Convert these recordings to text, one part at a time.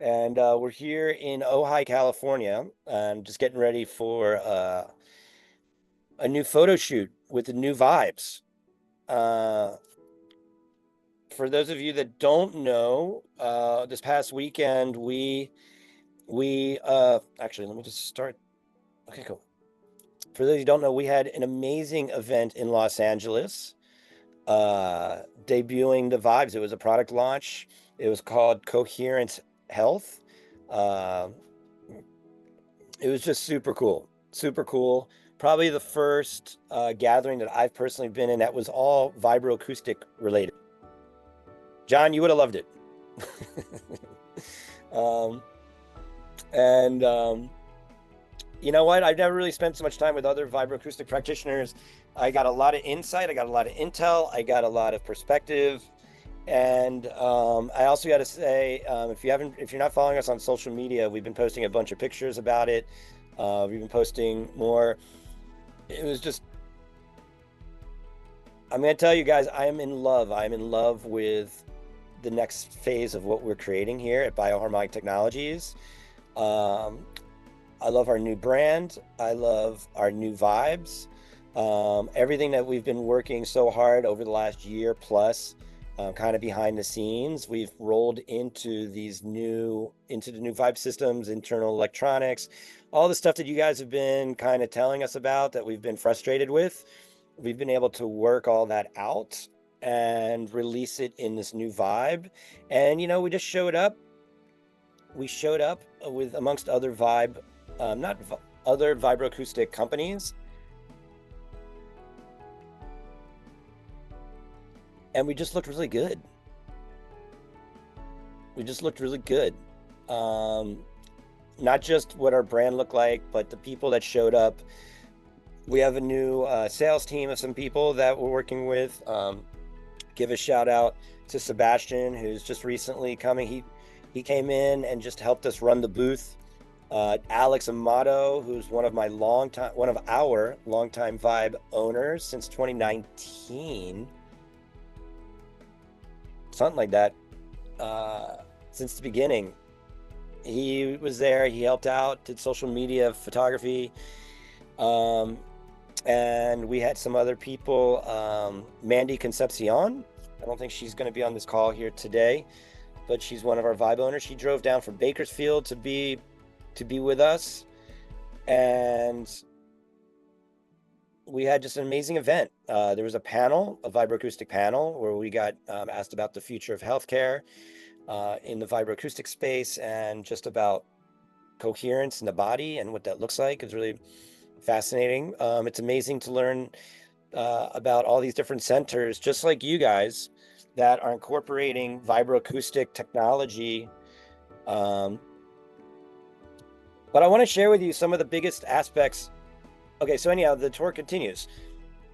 and we're here in Ojai, California. Just getting ready for a new photo shoot with the new Vibes. Uh, for those of you that don't know, this past weekend we actually let me just start. Okay, cool. For those who don't know, we had an amazing event in Los Angeles, debuting the Vibes. It was a product launch. It was called Coherent Health. Uh, it was just super cool. Super cool. Probably the first gathering that I've personally been in that was all vibroacoustic related. John, you would have loved it. um, and You know what? I've never really spent so much time with other vibroacoustic practitioners. I got a lot of insight. I got a lot of intel. I got a lot of perspective. And I also got to say, if you're not following us on social media, we've been posting a bunch of pictures about it. We've been posting more. It was just, I'm going to tell you guys, I am in love. I'm in love with the next phase of what we're creating here at Bioharmonic Technologies. Um, I love our new brand. I love our new vibes. Everything that we've been working so hard over the last year plus, kind of behind the scenes, we've rolled into the new vibe systems, internal electronics, all the stuff that you guys have been kind of telling us about that we've been frustrated with. We've been able to work all that out and release it in this new vibe. And we just showed up. We showed up with amongst other not other vibroacoustic companies, and we just looked really good. We just looked really good. Um, Not just what our brand looked like, but the people that showed up. We have a new sales team of some people that we're working with. Give a shout out to Sebastian, who's just recently coming. He came in and just helped us run the booth. Alex Amato, who's one of our longtime Vibe owners since 2019, something like that. Since the beginning, he was there. He helped out, did social media, photography, um, and we had some other people. Mandy Concepcion. I don't think she's going to be on this call here today, but she's one of our Vibe owners. She drove down from Bakersfield to be with us, and we had just an amazing event. There was a vibroacoustic panel, where we got asked about the future of healthcare in the vibroacoustic space, and just about coherence in the body and what that looks like. It's really fascinating. It's amazing to learn about all these different centers, just like you guys, that are incorporating vibroacoustic technology. Um, but I want to share with you some of the biggest aspects. Okay, so anyhow, the tour continues.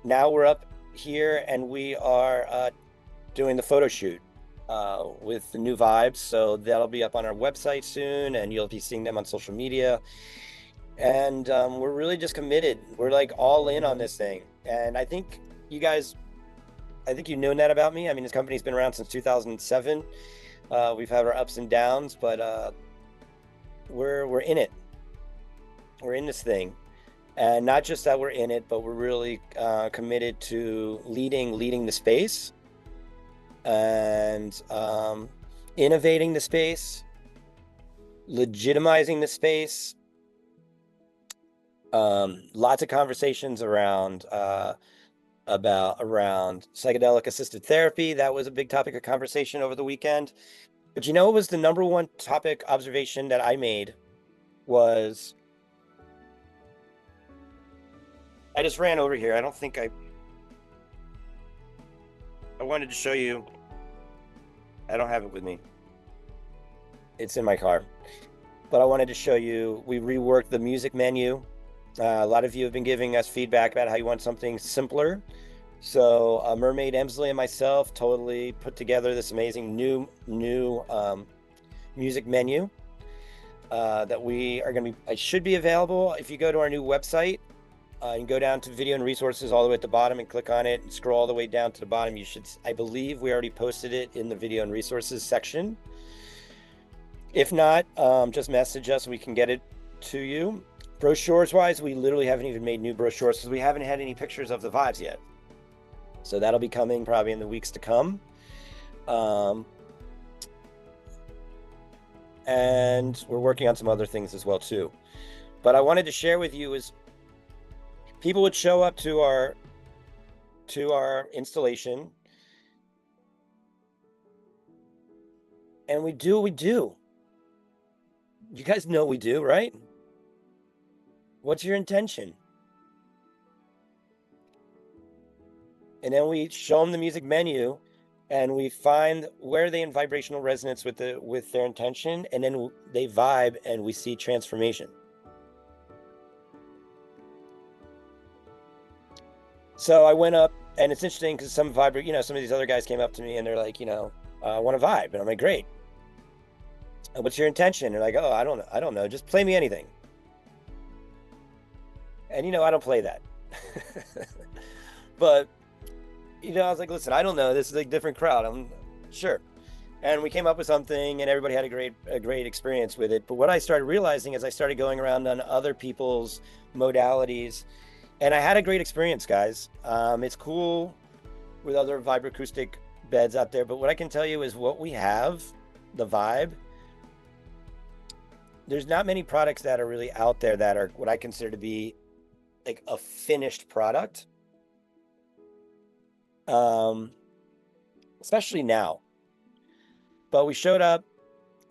Now we're up here and we are doing the photo shoot with the new Vibes. So that'll be up on our website soon, and you'll be seeing them on social media. And we're really just committed. We're like all in on this thing. And I think you guys, I think you've known that about me. I mean, this company's been around since 2007. We've had our ups and downs, but we're in it. We're in this thing. And not just that we're in it, but we're really committed to leading the space, and innovating the space, legitimizing the space. Lots of conversations around psychedelic assisted therapy. That was a big topic of conversation over the weekend. But what was the number one topic observation that I made was, I just ran over here. I wanted to show you. I don't have it with me. It's in my car. But I wanted to show you, we reworked the music menu. A lot of you have been giving us feedback about how you want something simpler. So Mermaid Emsley and myself totally put together this amazing new music menu that we are going to be, it should be available if you go to our new website. You can go down to video and resources all the way at the bottom and click on it and scroll all the way down to the bottom. I believe we already posted it in the video and resources section. If not, just message us. We can get it to you. Brochures wise, we literally haven't even made new brochures because we haven't had any pictures of the vibes yet. So that'll be coming probably in the weeks to come. And we're working on some other things as well too. But I wanted to share with you is people would show up to our installation and we do what we do. You guys know what we do, right? What's your intention? And then we show them the music menu and we find where they in vibrational resonance with their intention, and then they vibe and we see transformation. So I went up, and it's interesting because some of these other guys came up to me and they're like, I want to vibe. And I'm like, great. What's your intention? They're like, oh, I don't know. Just play me anything. And I don't play that. But I was like, listen, I don't know. This is a different crowd. I'm sure. And we came up with something and everybody had a great experience with it. But what I started realizing as I started going around on other people's modalities, and I had a great experience, guys. It's cool with other vibroacoustic beds out there. But what I can tell you is what we have, the V.I.B.E, there's not many products that are really out there that are what I consider to be like a finished product. Especially now. But we showed up,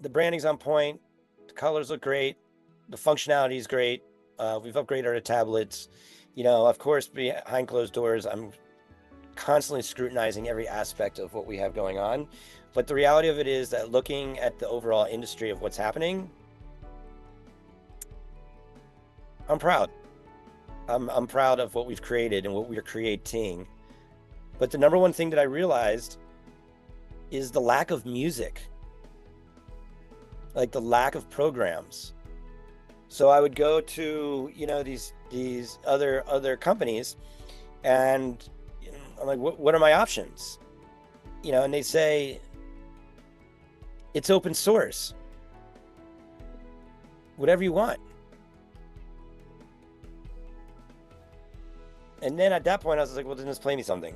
the branding's on point, the colors look great, the functionality is great. We've upgraded our tablets. Of course, behind closed doors, I'm constantly scrutinizing every aspect of what we have going on. But the reality of it is that looking at the overall industry of what's happening, I'm proud. I'm proud of what we've created and what we're creating. But the number one thing that I realized is the lack of music, like the lack of programs. So I would go to these other companies, and I'm like, what are my options? And they say it's open source, whatever you want. And then at that point I was like, well, then just play me something.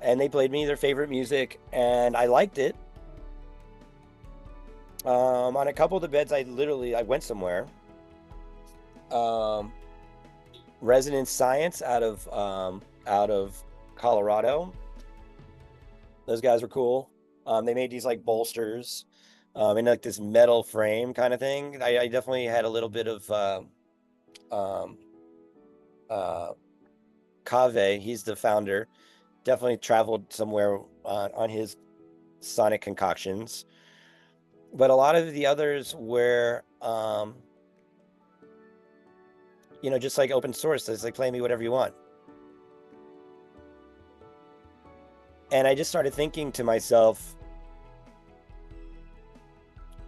And they played me their favorite music and I liked it. On a couple of the beds, I went somewhere. Resonance Science out of Colorado. Those guys were cool. They made these like bolsters in like this metal frame kind of thing. I definitely had a little bit of Kave, he's the founder, definitely traveled somewhere on his sonic concoctions. But a lot of the others were just like open source. It's like, play me whatever you want. And I just started thinking to myself,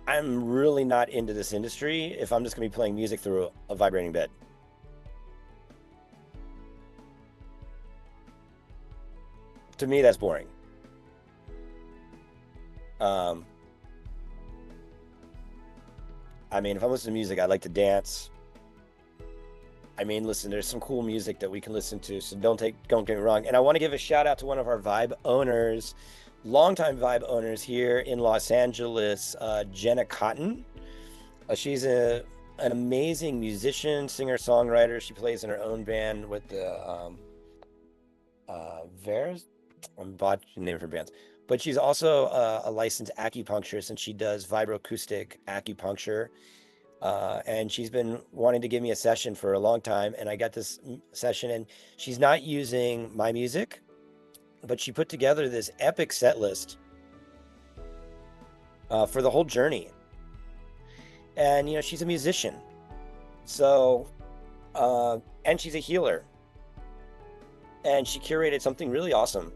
I'm really not into this industry if I'm just gonna be playing music through a vibrating bed. To me, that's boring. I mean, if I'm listening to music, I like to dance. I mean, listen, there's some cool music that we can listen to, so don't get me wrong. And I want to give a shout out to one of our V.I.B.E owners, longtime V.I.B E owners here in Los Angeles, Jenna Cotton. She's an amazing musician, singer, songwriter. She plays in her own band with the V.I.E.S. I'm botching the name of her bands. But she's also a licensed acupuncturist, and she does vibroacoustic acupuncture. And she's been wanting to give me a session for a long time, and I got this session, and she's not using my music, but she put together this epic set list for the whole journey. And she's a musician, so and she's a healer, and she curated something really awesome.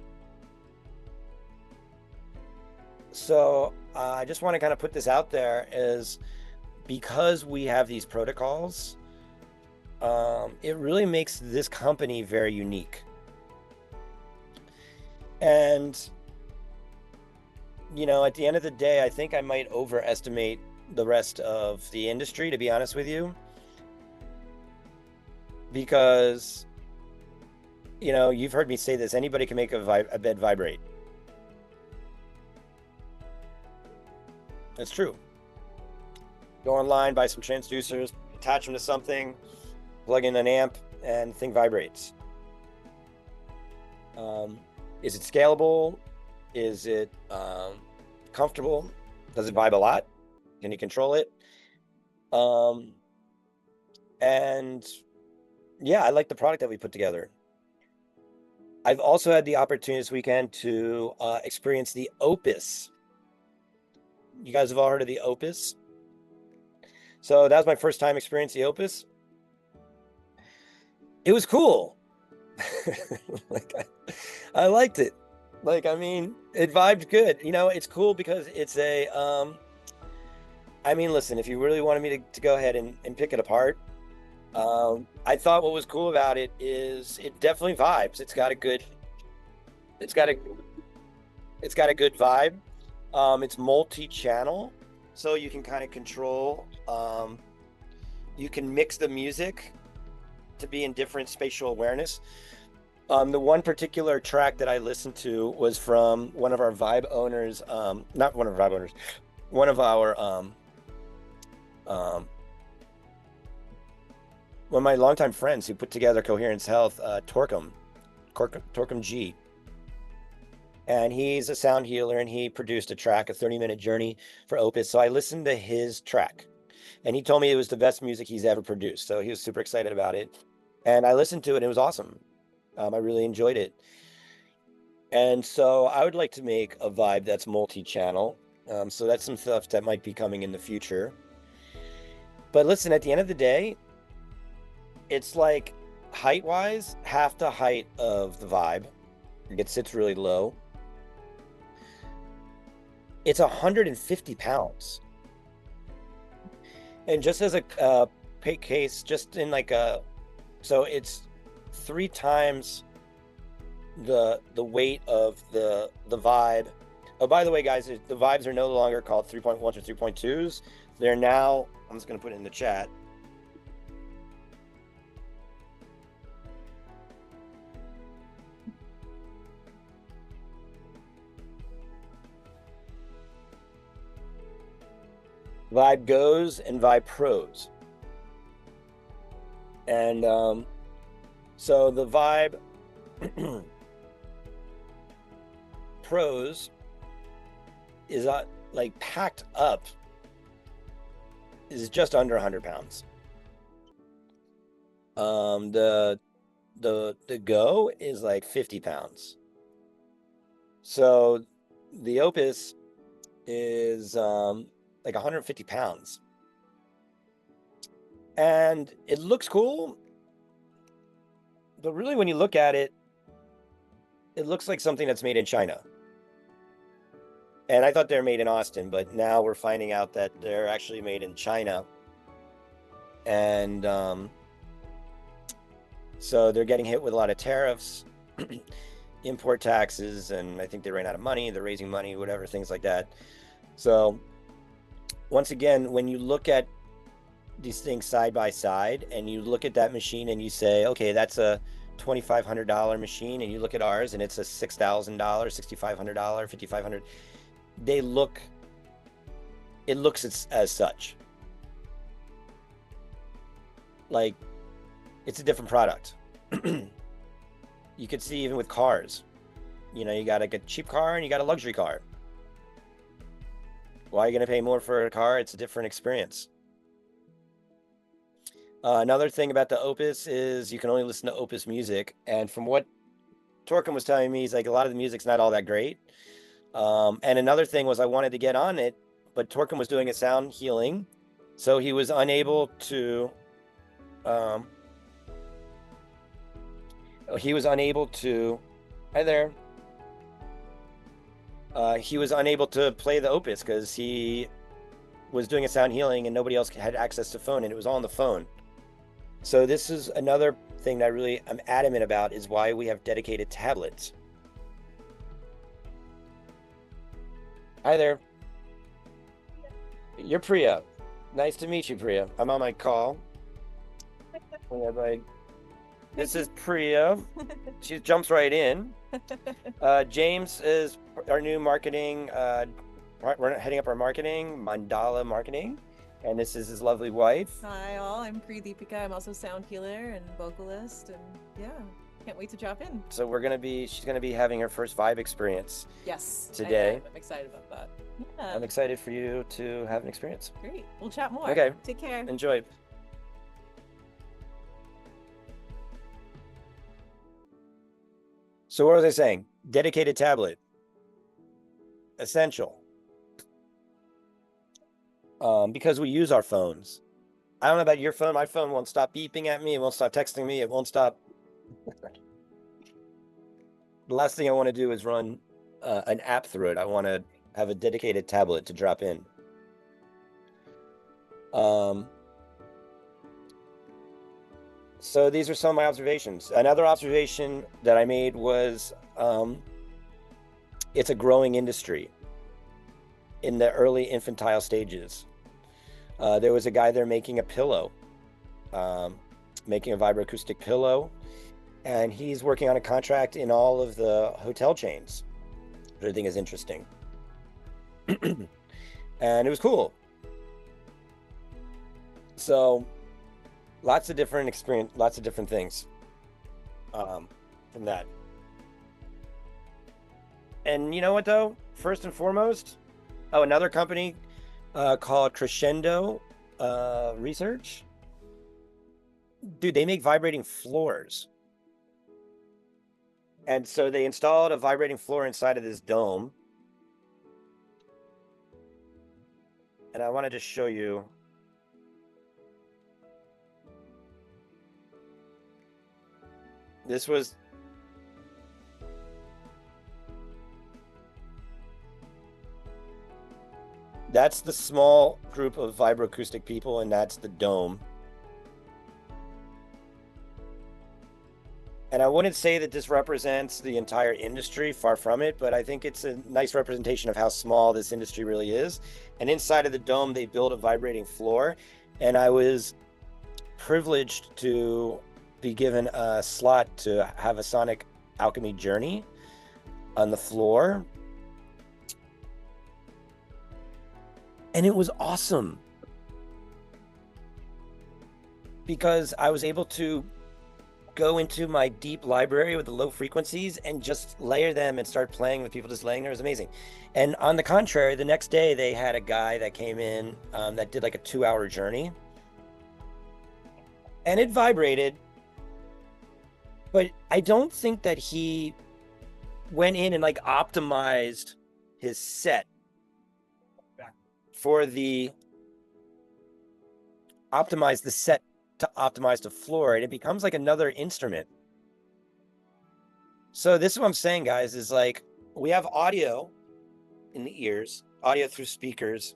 So I just want to kind of put this out there as, because we have these protocols, it really makes this company very unique. And at the end of the day, I think I might overestimate the rest of the industry, to be honest with you, because, you've heard me say this, anybody can make a bed vibrate. That's true. Go online, buy some transducers, attach them to something, plug in an amp, and the thing vibrates. Is it scalable? Is it comfortable? Does it vibe a lot? Can you control it? And yeah, I like the product that we put together. I've also had the opportunity this weekend to experience the Opus. You guys have all heard of the Opus? So that was my first time experiencing the Opus. It was cool. Like I liked it. Like, I mean, it vibed good. It's cool because it's a listen, if you really wanted me to go ahead and pick it apart, I thought what was cool about it is it definitely vibes. It's got a good vibe. It's multi-channel, so you can kind of control, you can mix the music to be in different spatial awareness. The one particular track that I listened to was from one of our V.I.B.E owners, not one of our V.I.B owners, one of my longtime friends who put together Coherence Health, Torkum G. And he's a sound healer, and he produced a track, a 30-minute journey for Opus. So I listened to his track, and he told me it was the best music he's ever produced. So he was super excited about it. And I listened to it, and it was awesome. I really enjoyed it. And so I would like to make a V.I.B.E that's multi-channel. So that's some stuff that might be coming in the future. But listen, at the end of the day, it's like height-wise, half the height of the V.I.B.E. It sits really low. It's 150 pounds. And just as a case, just in like so it's 3 times the weight of the V.I.B.E. Oh, by the way, guys, the V.I.B.E.s are no longer called 3.1s or 3.2s. They're now, I'm just going to put it in the chat. V.I.B.E Goes and V.I.B.E Pros. And so the V.I.B.E Pros is like packed up is just under 100 pounds. The Go is like 50 pounds. So the Opus is like 150 pounds. And it looks cool, but really when you look at it, it looks like something that's made in China. And I thought they're made in Austin, but now we're finding out that they're actually made in China. And so they're getting hit with a lot of tariffs, import taxes, and I think they ran out of money. They're raising money, whatever, things like that. So once again, when you look at these things side by side and you look at that machine and you say, okay, that's a $2,500 machine, and you look at ours and it's a $6,000, $6,500, $5,500, it looks as such. Like, it's a different product. You could see even with cars, you got to get a cheap car and you got a luxury car. Why are you going to pay more for a car? It's a different experience. Another thing about the Opus is you can only listen to Opus music. And from what Torkum was telling me, he's like, a lot of the music's not all that great. And another thing was I wanted to get on it, but Torkum was doing a sound healing, so he was unable to, hi there. He was unable to play the Opus because he was doing a sound healing and nobody else had access to phone, and it was all on the phone. So this is another thing that I'm adamant about, is why we have dedicated tablets. Hi there. You're Priya. Nice to meet you, Priya. I'm on my call. This is Priya. She jumps right in. James is our new marketing. We're heading up our marketing, Mandala Marketing. And this is his lovely wife. Hi all, I'm Deepika. I'm also sound healer and vocalist, and yeah, can't wait to drop in. So she's gonna be having her first Vibe experience. Yes, today. I'm excited about that. Yeah. I'm excited for you to have an experience. Great, we'll chat more. Okay. Take care. Enjoy. So what was I saying? Dedicated tablet. Essential. Because we use our phones. I don't know about your phone. My phone won't stop beeping at me. It won't stop texting me. It won't stop. The last thing I want to do is run an app through it. I want to have a dedicated tablet to drop in. So these are some of my observations. Another observation that I made was it's a growing industry in the early infantile stages. There was a guy there making a pillow, making a vibroacoustic pillow, and he's working on a contract in all of the hotel chains, which I think is interesting. And it was cool. So lots of different experience, lots of different things from that. And you know what though? First and foremost, another company called Crescendo Research. Dude, they make vibrating floors. And so they installed a vibrating floor inside of this dome. And I wanted to show you. That's the small group of vibroacoustic people, and that's the dome. And I wouldn't say that this represents the entire industry, far from it, but I think it's a nice representation of how small this industry really is. And inside of the dome, they built a vibrating floor, and I was privileged to be given a slot to have a sonic alchemy journey on the floor. And it was awesome because I was able to go into my deep library with the low frequencies and just layer them and start playing with people just laying there. It was amazing. And on the contrary, the next day they had a guy that came in that did like a 2-hour journey, and it vibrated, but I don't think that he went in and like optimized his set for optimize the set to optimize the floor, and it becomes like another instrument. So this is what I'm saying, guys, is like we have audio in the ears, audio through speakers,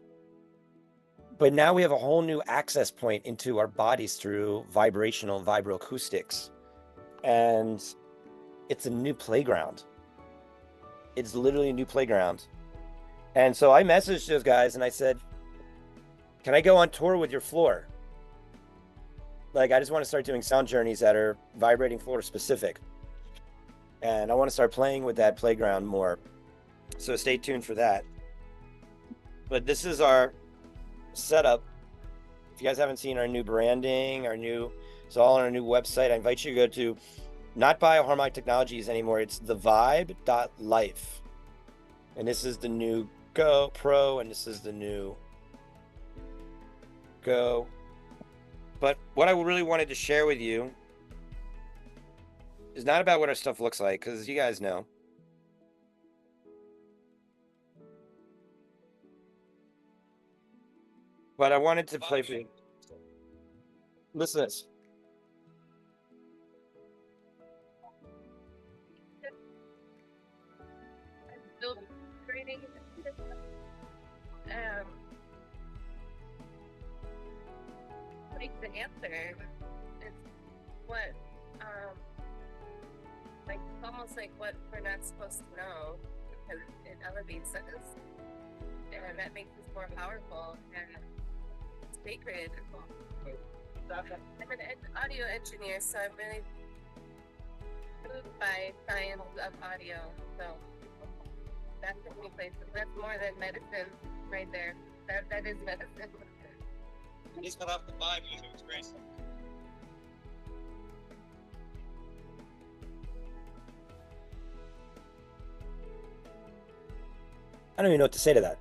but now we have a whole new access point into our bodies through vibrational vibroacoustics, and it's a new playground. It's literally a new playground. And so I messaged those guys and I said, can I go on tour with your floor? Like, I just want to start doing sound journeys that are vibrating floor specific. And I want to start playing with that playground more. So stay tuned for that. But this is our setup. If you guys haven't seen our new branding, it's all on our new website. I invite you to go to not Bioharmonic Technologies anymore. It's the VIBE.life. And this is the new Go Pro, and this is the new Go. But what I really wanted to share with you is not about what our stuff looks like, because you guys know. But I wanted to play for you. Listen to this. Still creating like the answer is what like almost like what we're not supposed to know, because it elevates us. and that makes us more powerful and sacred. I'm an audio engineer, so I'm really moved by science of audio. So that's the only place. That's more than medicine right there. That is medicine. He's got off the V.I.B.E music experience. I don't even know what to say to that.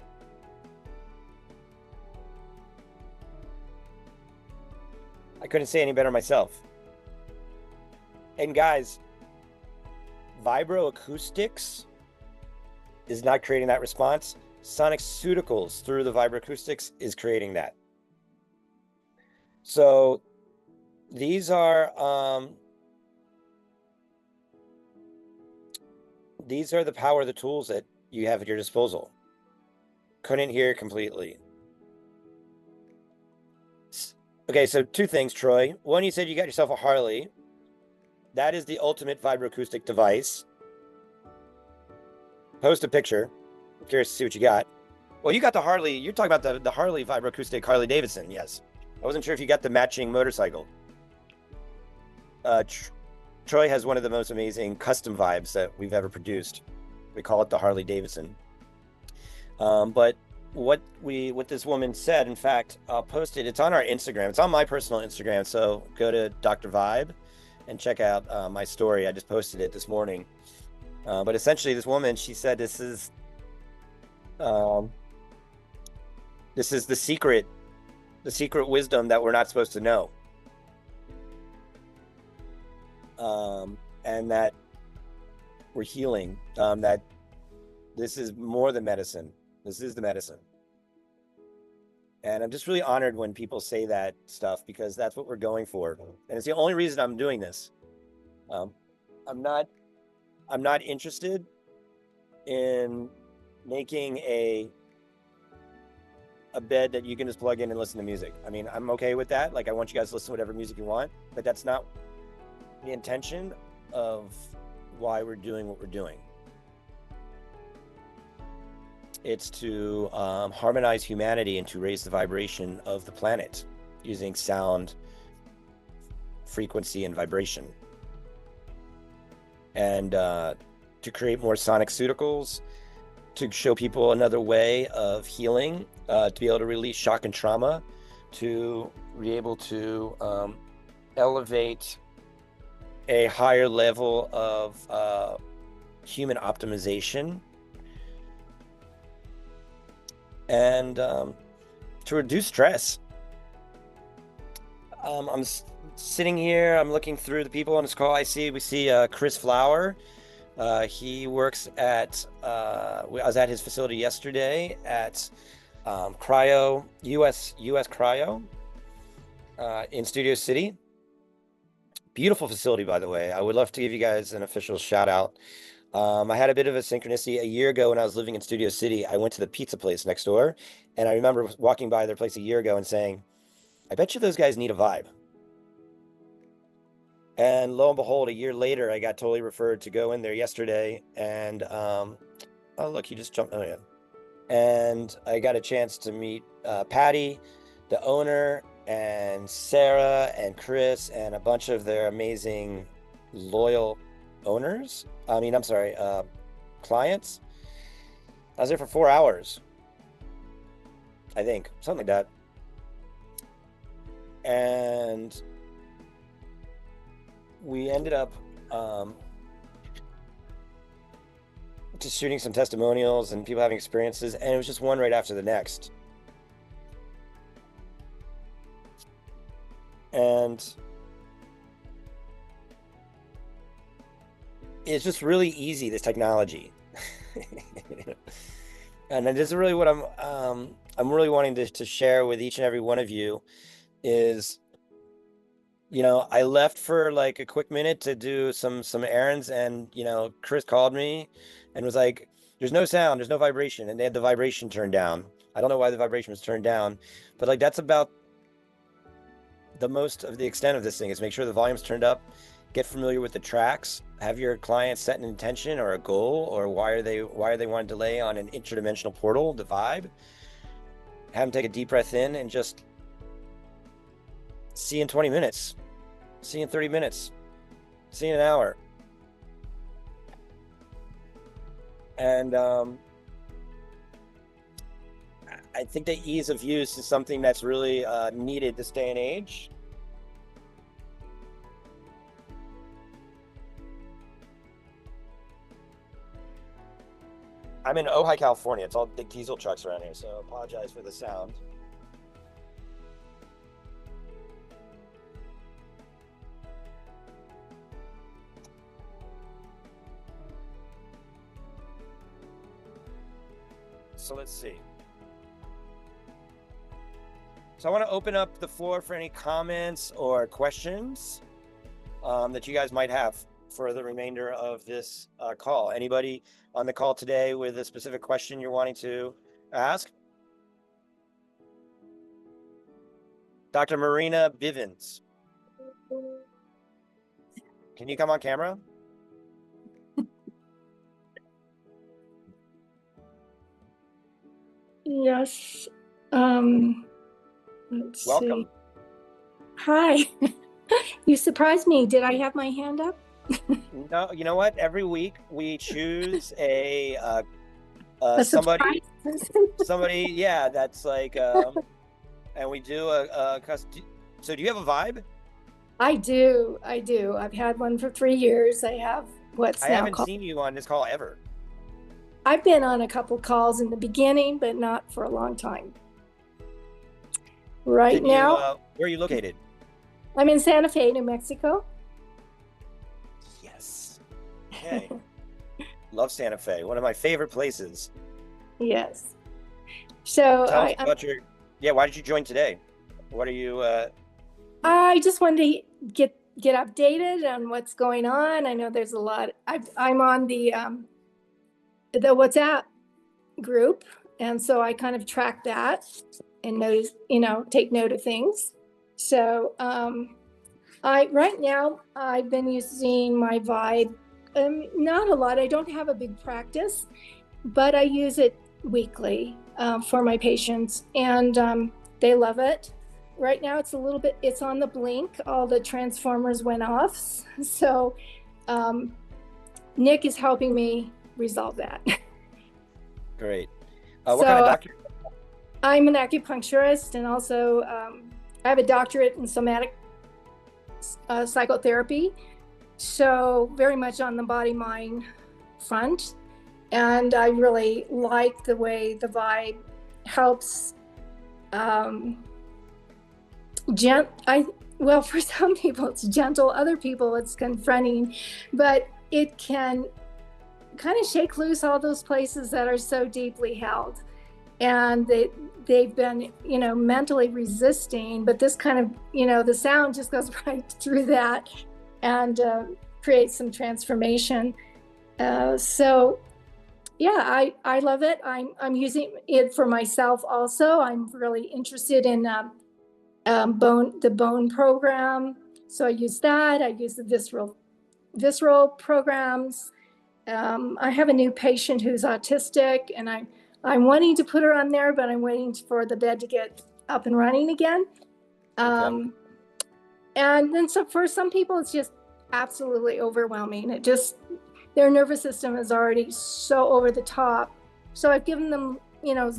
I couldn't say any better myself. And guys, vibroacoustics is not creating that response. Sonic-Ceuticals through the vibroacoustics is creating that. So these are the power of the tools that you have at your disposal. Couldn't hear completely. Okay, so two things, Troy. One, you said you got yourself a Harley. That is the ultimate vibroacoustic device. Post a picture. I'm curious to see what you got. Well, you got the Harley. You're talking about the Harley vibroacoustic Harley Davidson, yes. I wasn't sure if you got the matching motorcycle. Troy has one of the most amazing custom vibes that we've ever produced. We call it the Harley Davidson. But what this woman said, in fact, I'll post it. It's on our Instagram. It's on my personal Instagram. So go to Dr. Vibe and check out my story. I just posted it this morning. But essentially, this woman, she said, this is the secret wisdom that we're not supposed to know. And that we're healing, that this is more than medicine. This is the medicine. And I'm just really honored when people say that stuff, because that's what we're going for. And it's the only reason I'm doing this. I'm not interested in making a bed that you can just plug in and listen to music. I mean, I'm okay with that. Like, I want you guys to listen to whatever music you want, but that's not the intention of why we're doing what we're doing. It's to harmonize humanity and to raise the vibration of the planet using sound, frequency, and vibration. And to create more Sonic-Ceuticals, to show people another way of healing, to be able to release shock and trauma, to be able to elevate a higher level of human optimization, and to reduce stress. I'm sitting here, I'm looking through the people on this call. We see Chris Flower. He works at, I was at his facility yesterday at Cryo, US Cryo in Studio City. Beautiful facility, by the way. I would love to give you guys an official shout out. I had a bit of a synchronicity. A year ago when I was living in Studio City, I went to the pizza place next door, and I remember walking by their place a year ago and saying, I bet you those guys need a vibe. And lo and behold, a year later, I got totally referred to go in there yesterday, and oh look, he just jumped. Oh yeah. And I got a chance to meet Patty, the owner, and Sarah and Chris and a bunch of their amazing loyal owners. Clients. I was there for 4 hours, I think, something like that. And we ended up just shooting some testimonials and people having experiences, and it was just one right after the next. And it's just really easy, this technology. And this is really what I'm really wanting to share with each and every one of you is, you know, I left for like a quick minute to do some errands, and, you know, Chris called me and was like, there's no sound, there's no vibration, and they had the vibration turned down. I don't know why the vibration was turned down, but like that's about the most of the extent of this thing, is make sure the volume's turned up get familiar with the tracks, have your client set an intention or a goal, or why they want to delay on an interdimensional portal, the vibe. Have them take a deep breath in and just see in 20 minutes, see in 30 minutes, see in an hour. And I think the ease of use is something that's really needed this day and age. I'm in Ojai, California. It's all big diesel trucks around here, so I apologize for the sound. So let's see. So I want to open up the floor for any comments or questions that you guys might have for the remainder of this call. Anybody on the call today with a specific question you're wanting to ask? Dr. Marina Bivens. Can you come on camera? Yes. Let's Welcome. see. Hi. You surprised me. Did I have my hand up? No, you know what? Every week we choose a surprise person? somebody, yeah, that's like, and we do so do you have a vibe? I do. I've had one for 3 years. I have what's I now haven't called. seen you on this call ever. I've been on a couple calls in the beginning, but not for a long time. Right now, where are you located? I'm in Santa Fe, New Mexico. Yes. Okay. Love Santa Fe, one of my favorite places. Yes. So Tell us about why did you join today? What are you I just wanted to get updated on what's going on. I know there's a lot. I'm on the WhatsApp group, and so I kind of track that and notice, take note of things. So right now I've been using my Vibe. Not a lot. I don't have a big practice, but I use it weekly for my patients, and they love it. Right now it's it's on the blink. All the transformers went off. So Nick is helping me resolve that. Great. What kind of doctor? I'm an acupuncturist, and also I have a doctorate in somatic psychotherapy. So very much on the body-mind front. And I really like the way the Vibe helps for some people it's gentle, other people it's confronting, but it can kind of shake loose all those places that are so deeply held, and they've been mentally resisting, but this kind of the sound just goes right through that and creates some transformation. So yeah, I love it. I'm using it for myself also. I'm really interested in the bone program, so I use that. I use the visceral programs. I have a new patient who's autistic, and I'm wanting to put her on there, but I'm waiting for the bed to get up and running again. And then for some people it's just absolutely overwhelming. Their nervous system is already so over the top. So I've given them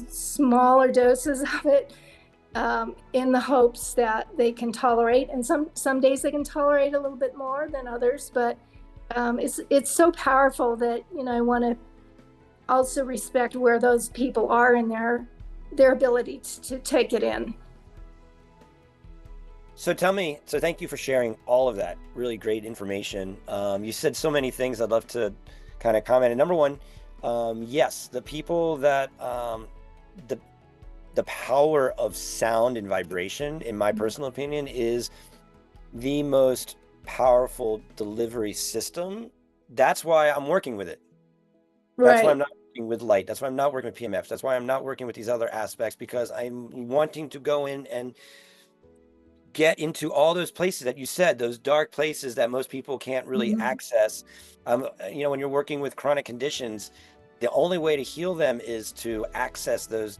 smaller doses of it, in the hopes that they can tolerate, and some days they can tolerate a little bit more than others, but it's so powerful that I want to also respect where those people are in their ability to take it in. So thank you for sharing all of that really great information. You said so many things I'd love to kind of comment. And number one, yes, the people that the power of sound and vibration, in my personal opinion, is the most powerful delivery system. That's why I'm working with it. That's Right. why I'm not working with light. That's why I'm not working with PMFs. That's why I'm not working with these other aspects, because I'm wanting to go in and get into all those places that you said, those dark places that most people can't really access. You know, when you're working with chronic conditions, the only way to heal them is to access those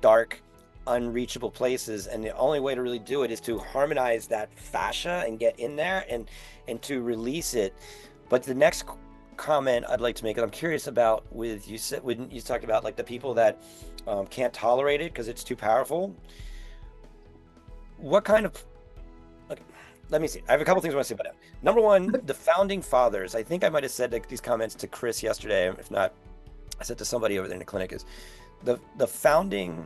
dark, unreachable places. And the only way to really do it is to harmonize that fascia and get in there and to release it. But the next comment I'd like to make, and I'm curious about, with you said, when you talked about like the people that can't tolerate it because it's too powerful. What kind of, okay, let me see. I have a couple things I want to say about that. Number one, the founding fathers. I think I might have said like these comments to Chris yesterday. If not, I said to somebody over there in the clinic, is the founding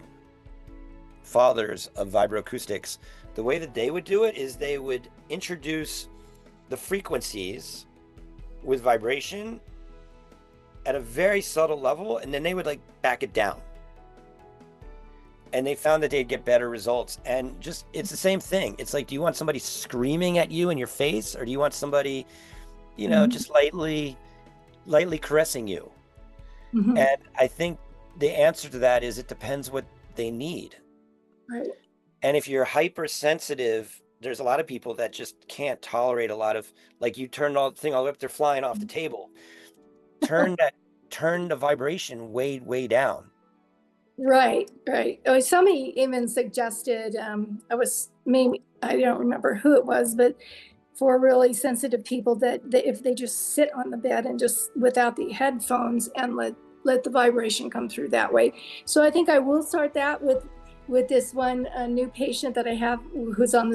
fathers of vibroacoustics, the way that they would do it is they would introduce the frequencies with vibration at a very subtle level, and then they would like back it down. And they found that they'd get better results. And just, it's the same thing. It's like, do you want somebody screaming at you in your face, or do you want somebody, you know, just lightly caressing you? And I think the answer to that is it depends what they need. Right. And if you're hypersensitive, there's a lot of people that just can't tolerate a lot of, like, you turn the thing all the way up, they're flying off the table. Turn the vibration way down. Right. Oh, somebody even suggested, I don't remember who it was, but for really sensitive people that if they just sit on the bed and just without the headphones and let the vibration come through that way. So I think I will start that with this one new patient that I have who's on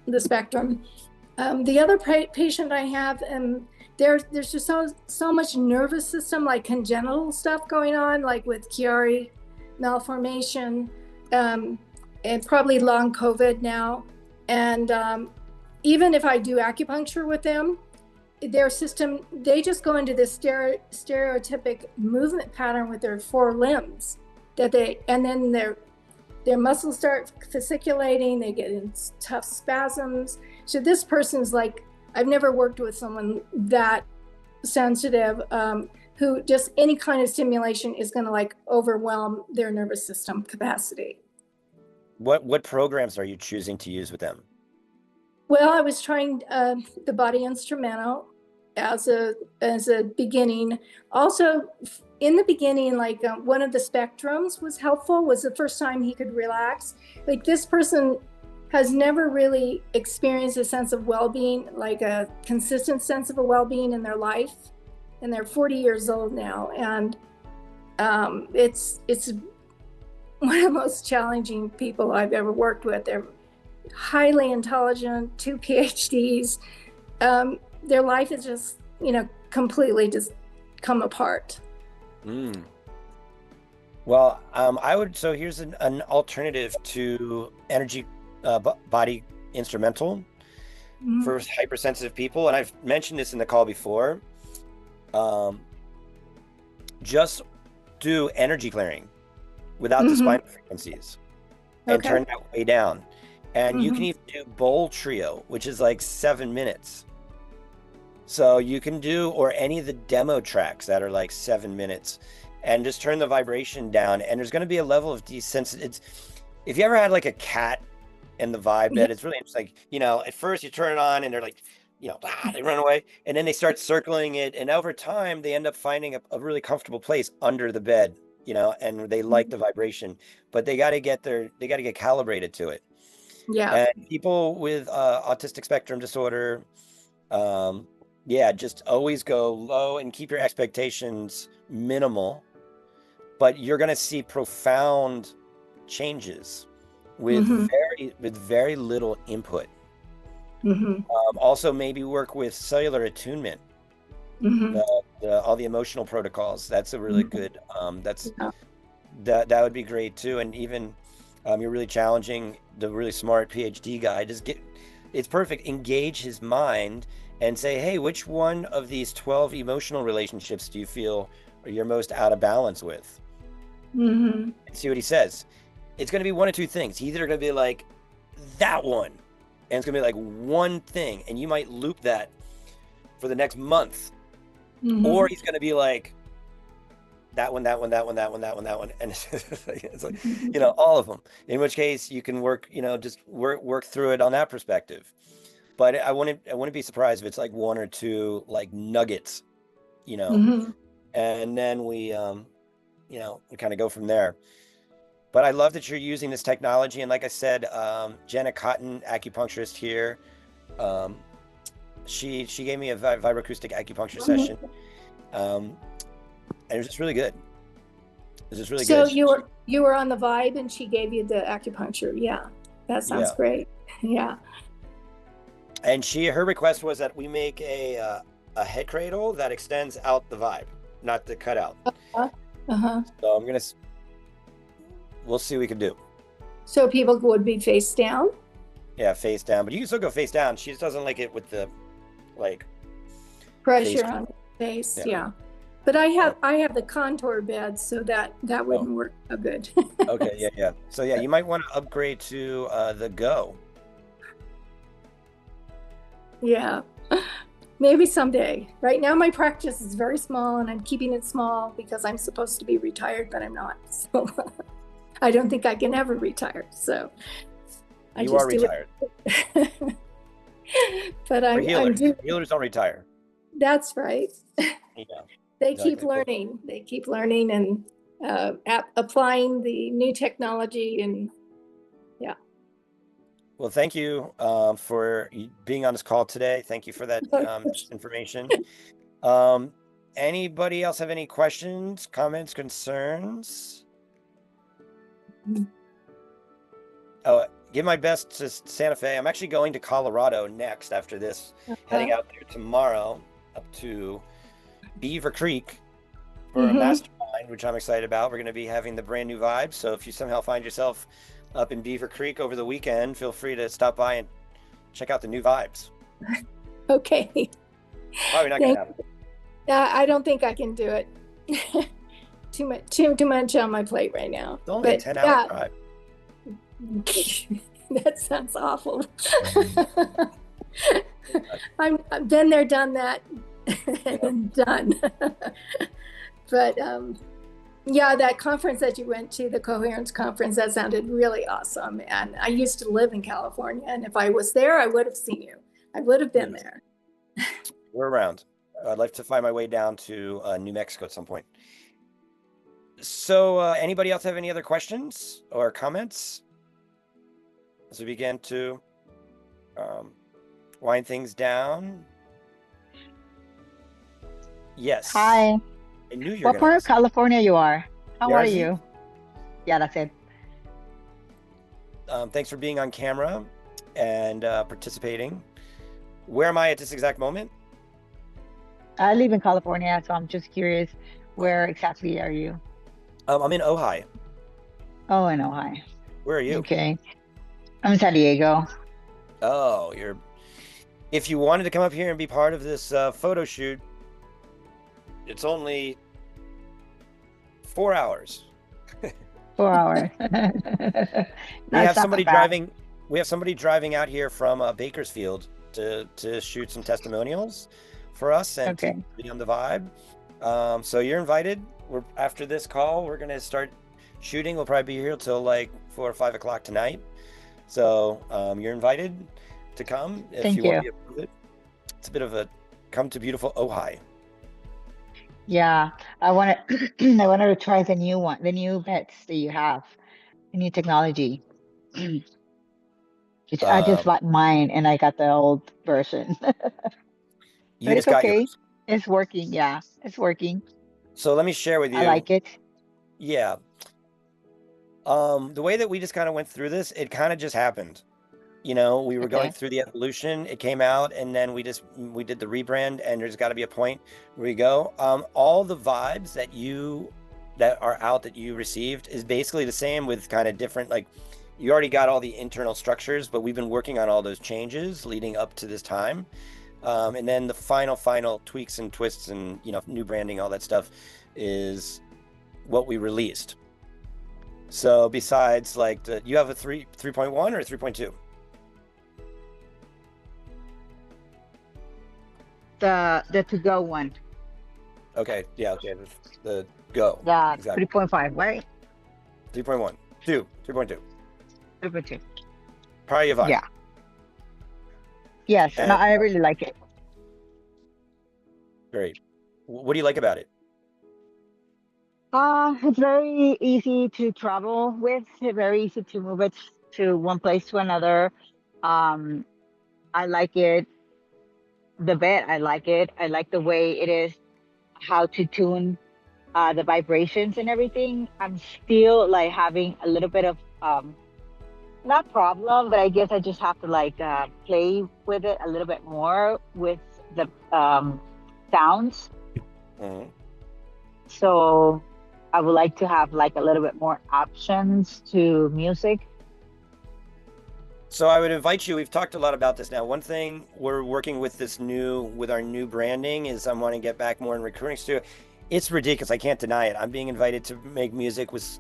the spectrum. The other patient I have, there's just so much nervous system, like congenital stuff going on, like with Chiari malformation, and probably long COVID now. And even if I do acupuncture with them, their system, they just go into this stereotypic movement pattern with their four limbs and then their muscles start fasciculating, they get in tough spasms. So this person's like, I've never worked with someone that sensitive, who just any kind of stimulation is going to like overwhelm their nervous system capacity. What programs are you choosing to use with them? Well, I was trying the body instrumental as a beginning. Also, in the beginning, like one of the spectrums was helpful. Was the first time he could relax. Like this person has never really experienced a sense of well-being, like a consistent sense of a well-being in their life, and they're 40 years old now, and it's one of the most challenging people I've ever worked with. They're highly intelligent, 2 PhDs. Their life is just, completely just come apart. Well, I would, so here's an alternative to energy body instrumental for hypersensitive people. And I've mentioned this in the call before. Just do energy clearing without the spinal frequencies and turn that way down. And you can even do bowl trio, which is like 7 minutes. So you can do, or any of the demo tracks that are like 7 minutes, and just turn the vibration down. And there's going to be a level of desensitization. If you ever had like a cat in the vibe bed, it's really interesting. Like, at first you turn it on and they're like, they run away, and then they start circling it. And over time, they end up finding a really comfortable place under the bed, and they like the vibration, but they got to get calibrated to it. Yeah. And people with autistic spectrum disorder, just always go low and keep your expectations minimal, but you're going to see profound changes with very little input. Also, maybe work with cellular attunement, all the emotional protocols. That's a really good. That would be great too. And even you're really challenging the really smart PhD guy. It's perfect. Engage his mind and say, hey, which one of these 12 emotional relationships do you feel you're most out of balance with? And see what he says. It's going to be one of two things. He's either going to be like, that one, and it's going to be like one thing, and you might loop that for the next month. Or he's going to be like, that one, that one, that one, that one, that one, that one, and it's like, you know, all of them. In which case you can work, you know, just work through it on that perspective. But I wouldn't be surprised if it's like one or two like nuggets, you know, Mhm. and then we you know, we kind of go from there. But I love that you're using this technology, and like I said, Jenna Cotton, acupuncturist here, um, she gave me a vibroacoustic acupuncture session, and it was just really good. It was just really So good. you were on the Vibe and she gave you the acupuncture. Yeah, that sounds Yeah. great. Yeah. And her request was that we make a head cradle that extends out the vibe, not the cutout. Uh-huh. So we'll see what we can do. So people would be face down? Yeah, face down, but you can still go face down. She just doesn't like it with the like Pressure on the face, Yeah. yeah. But I have the contour bed, so that wouldn't work so good. Okay, yeah. So yeah, you might want to upgrade to the Go. Yeah, maybe someday. Right now, my practice is very small, and I'm keeping it small because I'm supposed to be retired, but I'm not. So I don't think I can ever retire. So I You just are do retired. it. But We're healers. I'm Healers don't retire. That's right. Yeah. They Exactly. keep learning. They keep learning and applying the new technology and yeah. Well, thank you for being on this call today. Thank you for that information. Anybody else have any questions, comments, concerns? Oh, give my best to Santa Fe. I'm actually going to Colorado next after this, heading out there tomorrow up to Beaver Creek for a mastermind, which I'm excited about. We're going to be having the brand new V.I.B.E. So if you somehow find yourself up in Beaver Creek over the weekend, feel free to stop by and check out the new V.I.B.E.s. Okay. Probably not going to happen. I don't think I can do it. Too much on my plate right now. It's only a 10-hour drive. That sounds awful. I've been there, done that, and done. But yeah, that conference that you went to, the Coherence conference, that sounded really awesome. And I used to live in California, and if I was there, I would have seen you. I would have been there. We're around. I'd like to find my way down to New Mexico at some point. So anybody else have any other questions or comments as we begin to wind things down? Yes. Hi. I knew you were What part of California you are? How are you? Yeah, that's it. Thanks for being on camera and participating. Where am I at this exact moment? I live in California, so I'm just curious, where exactly are you? I'm in Ojai. Oh, in Ojai. Where are you? Okay. I'm in San Diego. Oh, if you wanted to come up here and be part of this photo shoot, it's only 4 hours. 4 hours. We have somebody driving out here from Bakersfield to shoot some testimonials for us and to be on the V.I.B.E. So you're invited. After this call, we're gonna start shooting. We'll probably be here till like 4 or 5 o'clock tonight. So you're invited to come if you want to be a part of it. It's a bit of a come to beautiful Ojai. Yeah, I wanted to try the new V.I.B.E.s that you have, the new technology. I just bought mine and I got the old version. You just got yours. It's working. Yeah, it's working. So let me share with you. I like it. Yeah. The way that we just kind of went through this, it kind of just happened. You know, we were going through the evolution. It came out, and then we did the rebrand, and there's got to be a point where we go. All the vibes that are out that you received is basically the same with kind of different, like you already got all the internal structures, but we've been working on all those changes leading up to this time. And then the final tweaks and twists and, you know, new branding, all that stuff is what we released. So besides like you have a 3.1 or 3.2? The to-go one. Okay. Yeah. Okay. Go. Yeah, Exactly. 3.5, right? 3.1. 3.2. 3.2. Probably a vibe. Yeah. Yes, and And I really like it. great. What do you like about it? It's very easy to travel with, very easy to move it to one place to another. Um, I like it. The bed, I like it. I like the way it is, how to tune the vibrations and everything. I'm still like having a little bit of not problem, but I guess I just have to like play with it a little bit more with the sounds. Mhm. So I would like to have like a little bit more options to music. So I would invite you. We've talked a lot about this now. One thing we're working with with our new branding is I want to get back more in recruiting studio. It's ridiculous. I can't deny it. I'm being invited to make music with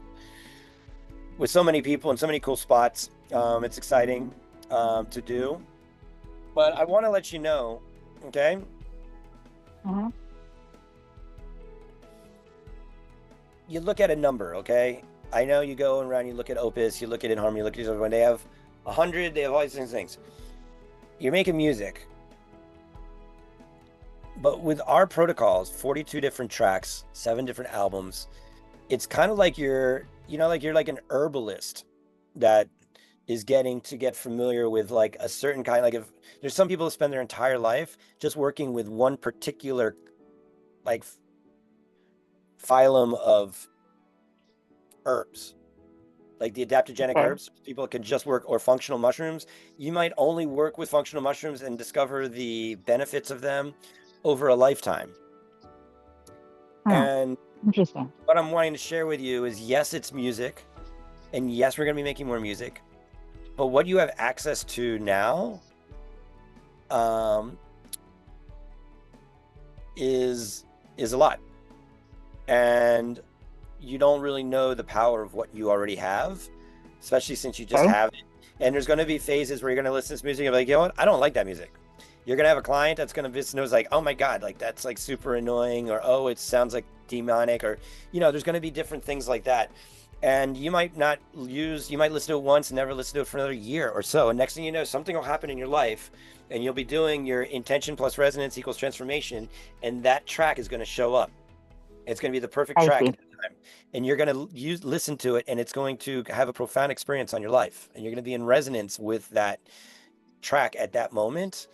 so many people and so many cool spots. It's exciting to do. But I want to let you know, okay? Hmm. You look at a number, okay? I know you go around, you look at Opus, you look at InHarmony, you look at these other when they have 100, they have all these things. You're making music. But with our protocols, 42 different tracks, 7 different albums, it's kind of like you're like an herbalist that is getting to get familiar with like a certain kind, like if there's some people who spend their entire life just working with one particular like phylum of herbs, like the adaptogenic Okay. herbs. People can just work, or functional mushrooms. You might only work with functional mushrooms and discover the benefits of them over a lifetime. Hmm. And Interesting. what I'm wanting to share with you is, yes, it's music, and yes, we're going to be making more music, but what you have access to now um, is a lot, and you don't really know the power of what you already have, especially since you just Okay. have it. And there's going to be phases where you're going to listen to this music and be like, you know what, I don't like that music. You're going to have a client that's going to be knows like, oh my god, like that's like super annoying, or oh, it sounds like demonic, or there's going to be different things like that. And you might you might listen to it once and never listen to it for another year or so, and next thing you know, something will happen in your life and you'll be doing your intention plus resonance equals transformation, and that track is going to show up. It's going to be the perfect I track see. at the time, and you're going to listen to it, and it's going to have a profound experience on your life, and you're going to be in resonance with that track at that moment.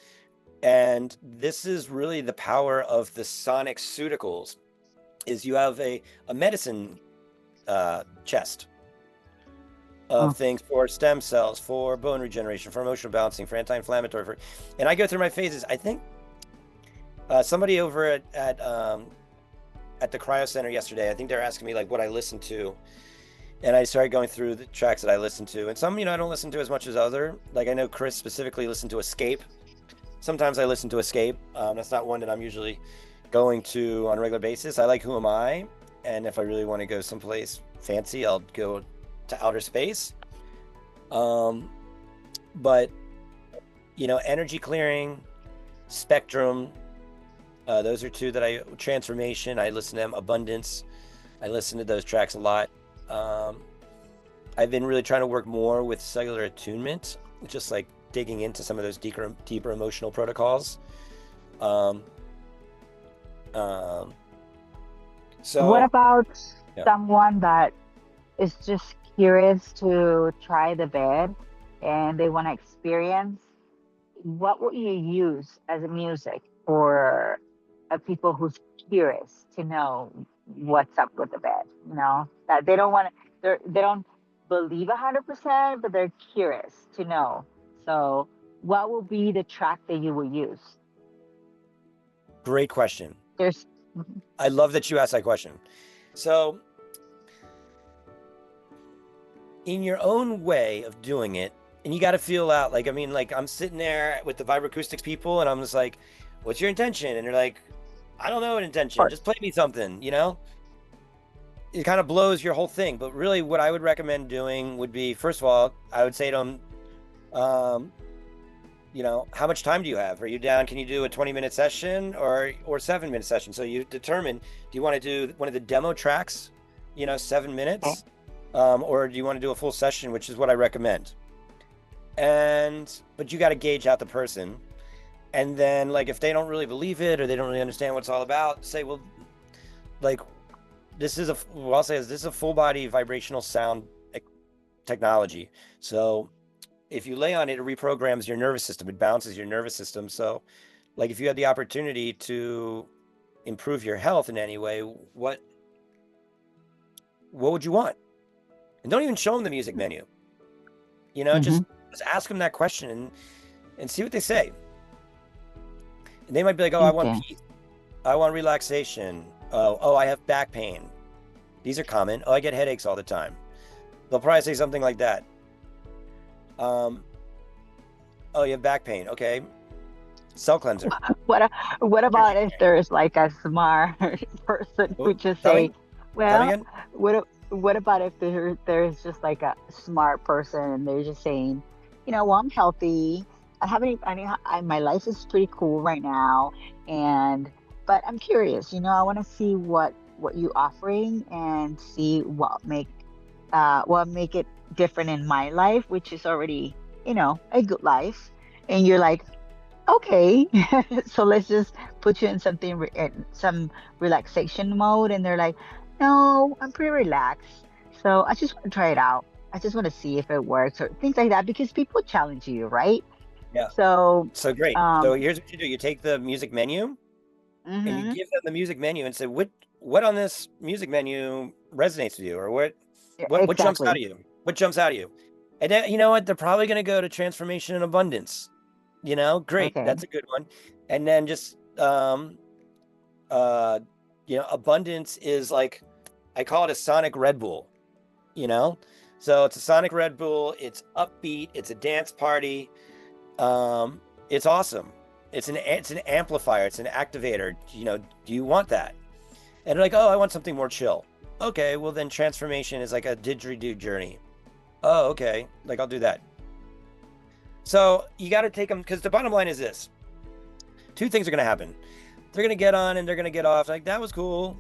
And this is really the power of the Sonic-Ceuticals. Is you have a medicine chest Hmm. of things for stem cells, for bone regeneration, for emotional balancing, for anti-inflammatory, and I go through my phases. I think somebody over at the cryo center yesterday, I think they're asking me like what I listen to, and I started going through the tracks that I listen to, and some I don't listen to as much as other. Like I know Chris specifically listened to Escape. Sometimes I listen to Escape. That's not one that I'm usually going to on a regular basis. I like Who Am I, and if I really want to go someplace fancy, I'll go to Outer Space. But Energy Clearing, Spectrum, those are two that Transformation, I listen to them. Abundance, I listen to those tracks a lot. I've been really trying to work more with cellular attunement, just like digging into some of those deeper emotional protocols. Um, um, What so about yeah, someone that is just curious to try the bed and they want to experience? What would you use as a music for people who's curious to know what's up with the bed? That they don't want to, they don't believe 100%, but they're curious to know. So, what will be the track that you will use? great question. There's, I love that you asked that question. So, in your own way of doing it, and you got to feel out, like, I'm sitting there with the vibroacoustics people, and I'm just like, what's your intention? And they're like, I don't know an intention. Just play me something, It kind of blows your whole thing. But really, what I would recommend doing would be, first of all, I would say to them, you know, how much time do you have? Are you down? Can you do a 20-minute session or 7-minute session? So you determine, do you want to do one of the demo tracks, you know, 7 minutes, or do you want to do a full session, which is what I recommend. But you got to gauge out the person. And then, like, if they don't really believe it or they don't really understand what it's all about, say, well, like, what I'll say is this is a full body vibrational sound technology. So if you lay on it, it reprograms your nervous system. It bounces your nervous system. So, like, if you had the opportunity to improve your health in any way, what would you want? And don't even show them the music menu. You know, just ask them that question and see what they say. And they might be like, oh, I want peace. I want relaxation. Oh, I have back pain. These are common. Oh, I get headaches all the time. They'll probably say something like that. Oh, you have back pain. Okay. Cell cleanser. What about if there's like a smart person who just say, well, what about if there's just like a smart person and they're just saying, you know, well, I'm healthy. My life is pretty cool right now, but I'm curious, you know, I want to see what you're offering and see what make it different in my life, which is already, you know, a good life. And you're like, okay, so let's just put you in some relaxation mode. And they're like, no, I'm pretty relaxed. So I just want to try it out. I just want to see if it works or things like that, because people challenge you, right? Yeah. So great. So here's what you do. You take the music menu and you give them the music menu and say, what on this music menu resonates with you, or what jumps out of you? What jumps out of you? And then, you know what? They're probably going to go to transformation and abundance. You know, great. Okay. That's a good one. And then just, you know, abundance is like, I call it a Sonic Red Bull, you know? So it's a Sonic Red Bull. It's upbeat. It's a dance party. It's awesome. It's an amplifier. It's an activator. You know, do you want that? And they're like, oh, I want something more chill. Okay, well then transformation is like a didgeridoo journey. Oh, okay. Like, I'll do that. So you got to take them, because the bottom line is this. Two things are going to happen. They're going to get on and they're going to get off. Like, that was cool.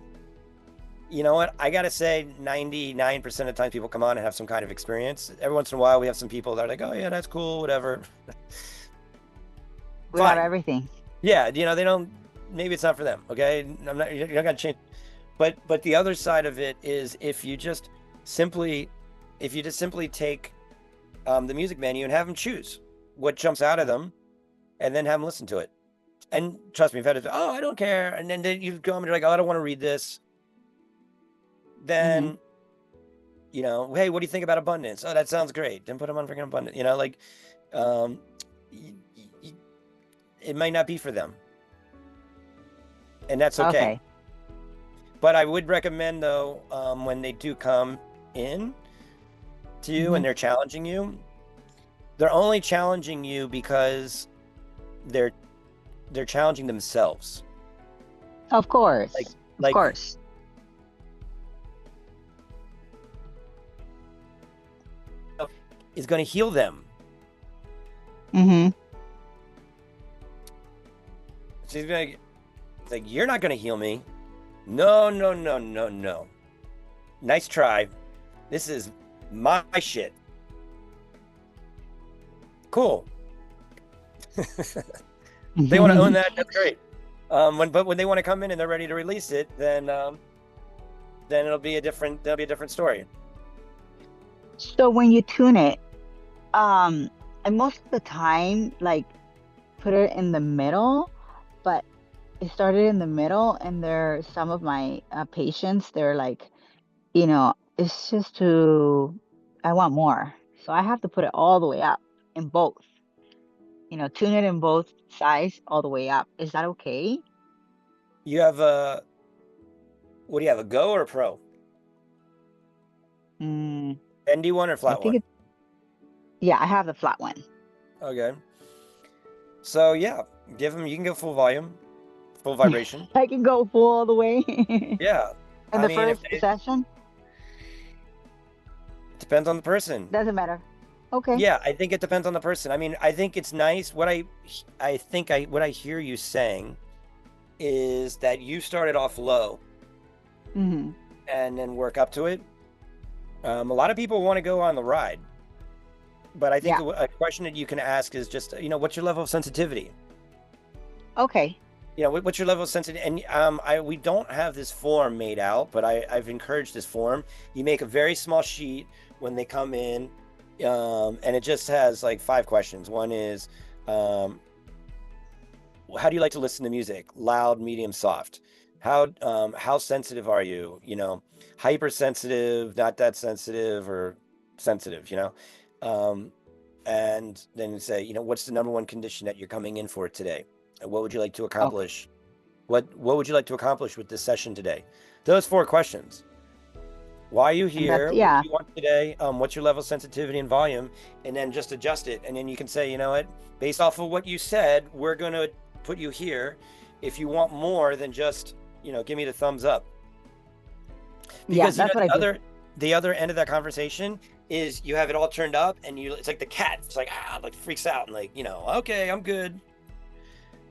You know what? I got to say 99% of the time people come on and have some kind of experience. Every once in a while we have some people that are like, oh yeah, that's cool, whatever. We have everything. Yeah, you know, they don't, maybe it's not for them, okay? You're not going to change. But the other side of it is if you just simply take the music menu and have them choose what jumps out of them, and then have them listen to it. And trust me, if I I don't care, and then you go and you're like, oh, I don't want to read this. Then, you know, hey, what do you think about abundance? Oh, that sounds great. Then put them on freaking abundance. You know, like, it might not be for them, and that's okay. But I would recommend, though, when they do come in to you and they're challenging you, they're only challenging you because they're challenging themselves. Of course. Of course. Is going to heal them. So he's like, you're not going to heal me. No. Nice try. This is my shit. Cool. They want to own that. That's great. But when they want to come in and they're ready to release it, then it'll be a different story. So when you tune it, and most of the time, like, put it in the middle, but it started in the middle, and some of my patients, they're like, you know, it's just I want more. So I have to put it all the way up in both. You know, tune it in both sides all the way up. Is that okay? You have what do you have, a Go or a Pro? ND one or flat one? Yeah, I have the flat one. Okay. So yeah, you can go full volume, full vibration. I can go full all the way. Yeah. In the first session? Depends on the person. Doesn't matter. Okay. Yeah, I think it depends on the person. I mean, I think it's nice. What I hear you saying is that you started off low Hmm. and then work up to it. A lot of people want to go on the ride, but I think Yeah. a question that you can ask is just, what's your level of sensitivity? Okay. What's your level of sensitivity? And we don't have this form made out, but I've encouraged this form. You make a very small sheet when they come in, and it just has like 5 questions. One is, how do you like to listen to music? Loud, medium, soft. How sensitive are you? Hypersensitive, not that sensitive, or sensitive. Um, and then you say, what's the number one condition that you're coming in for today? And what would you like to Okay. accomplish? What would you like to accomplish with this session today? Those 4 questions. Why are you And that's here? What do yeah. you want today? What's your level of sensitivity and volume? And then just adjust it. And then you can say, you know what? Based off of what you said, we're going to put you here. If you want more than just, give me the thumbs up. Yeah, Because that's what I do. the other end of that conversation is you have it all turned up and it's like the cat. It's like freaks out and okay, I'm good.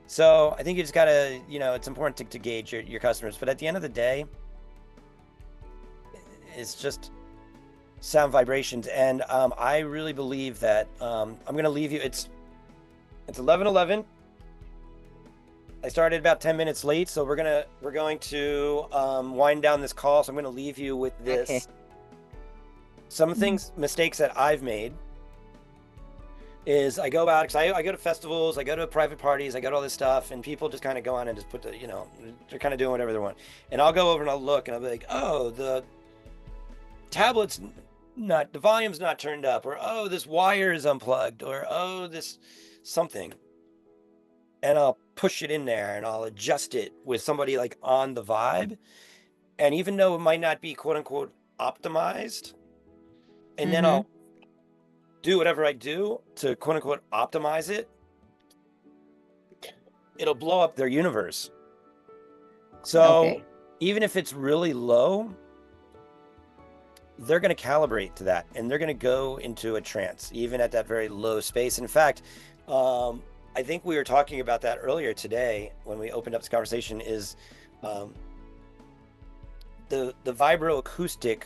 So I think you just gotta, it's important to gauge your customers. But at the end of the day, it's just sound vibrations. And I really believe that I'm gonna leave you. It's 11:11. I started about 10 minutes late, so we're going to wind down this call. So I'm gonna leave you with this. Okay. Some mistakes that I've made is I go out, because I go to festivals, I go to private parties, I go to all this stuff, and people just kind of go on and just put they're kind of doing whatever they want. And I'll go over and I'll look and I'll be like, oh, the tablet's the volume's not turned up, or oh, this wire is unplugged, or oh, this something. And I'll push it in there and I'll adjust it with somebody like on the vibe. And even though it might not be quote unquote optimized, and then I'll do whatever I do to quote unquote optimize it, it'll blow up their universe. So even if it's really low, they're going to calibrate to that and they're going to go into a trance, even at that very low space. In fact, I think we were talking about that earlier today when we opened up this conversation, is the vibroacoustic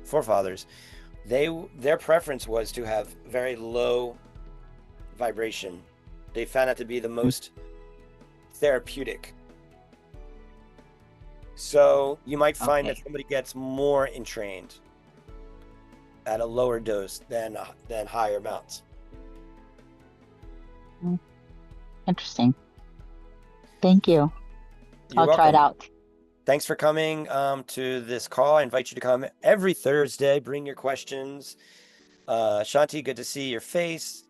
forefathers, their preference was to have very low vibration. They found that to be the most therapeutic. So you might find that somebody gets more entrained at a lower dose than higher amounts. Interesting. Thank you. I'll try it out. Thanks for coming to this call. I invite you to come every Thursday. Bring your questions. Shanti, good to see your face.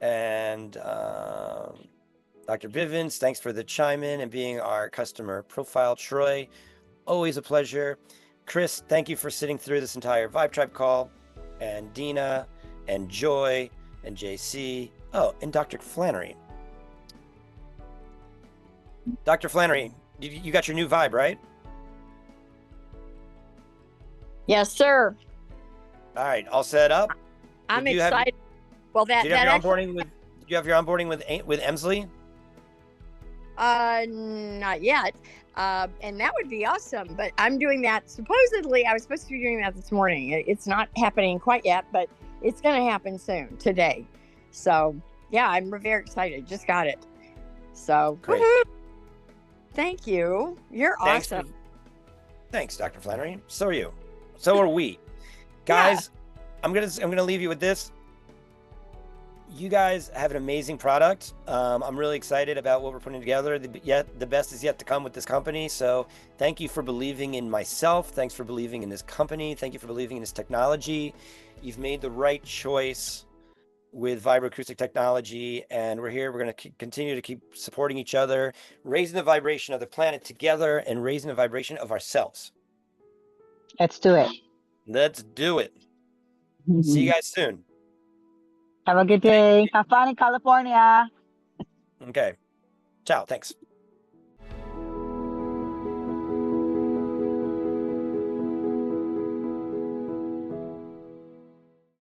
And Dr. Bivens, thanks for the chime in and being our customer profile. Troy, always a pleasure. Chris, thank you for sitting through this entire VIBETRIBE call. And Dina, and Joy, and JC. Oh, and Dr. Flannery. Dr. Flannery, you got your new vibe, right? Yes, sir. All right, all set up. I'm excited. Did you have your onboarding with Emsley? Not yet. And that would be awesome. But I'm doing that. Supposedly, I was supposed to be doing that this morning. It's not happening quite yet, but it's going to happen soon today. So yeah, I'm very excited. Just got it. So great. Thank you. You're awesome. Thanks, Dr. Flannery. So are you. So are we. Guys, I'm gonna leave you with this. You guys have an amazing product. I'm really excited about what we're putting together. The best is yet to come with this company. So thank you for believing in myself. Thanks for believing in this company. Thank you for believing in this technology. You've made the right choice with vibroacoustic technology, and we're here. We're going to continue to keep supporting each other, raising the vibration of the planet together, and raising the vibration of ourselves. Let's do it. Let's do it. See you guys soon. Have a good day. Have fun in California. Okay. Ciao. Thanks.